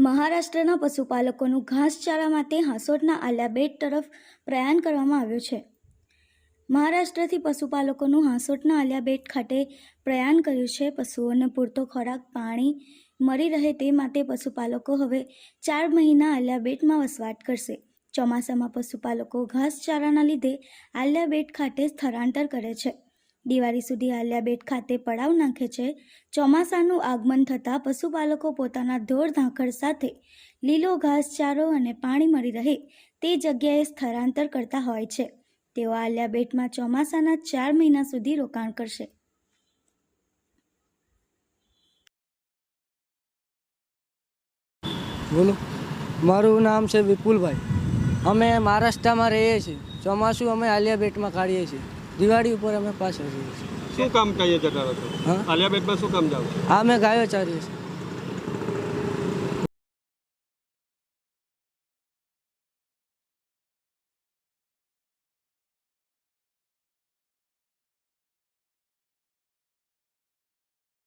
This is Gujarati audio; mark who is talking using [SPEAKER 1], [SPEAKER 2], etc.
[SPEAKER 1] મહારાષ્ટ્રના પશુપાલકોનું ઘાસચારા માટે હાંસોટના આલિયાબેટ તરફ પ્રયાણ કરવામાં આવ્યું છે। મહારાષ્ટ્રથી પશુપાલકોનું હાંસોટના આલિયાબેટ ખાતે પ્રયાણ કર્યું છે। પશુઓને પૂરતો ખોરાક પાણી મળી રહે તે માટે પશુપાલકો હવે 4 મહિના આલિયાબેટમાં વસવાટ કરશે। ચોમાસામાં પશુપાલકો ઘાસચારાના લીધે આલિયાબેટ ખાતે સ્થળાંતર કરે છે। દિવાળી સુધી આલિયાબેટ ખાતે પડાવ નાખે છે। ચોમાસાનું આગમન થતાં પશુપાલકો પોતાના ઢોર ધાંખર સાથે લીલો ઘાસચારો અને પાણી મળી રહે તે જગ્યાએ સ્થળાંતર કરતા હોય છે। તેઓ આલિયાબેટમાં ચોમાસાના 4 મહિના સુધી રોકાણ કરશે।
[SPEAKER 2] બોલો, મારું નામ છે વિપુલભાઈ। અમે મહારાષ્ટ્રમાં રહીએ છીએ। ચોમાસું અમે આલિયાબેટમાં કાઢીએ છીએ। દિવાળી ઉપર અમે પાછા જઈએ છીએ।
[SPEAKER 3] શું કામ કહીએ જતા રહો છો? આલિયાબેટમાં શું કામ જાવ?
[SPEAKER 2] અમે ગાયો ચારીએ છીએ।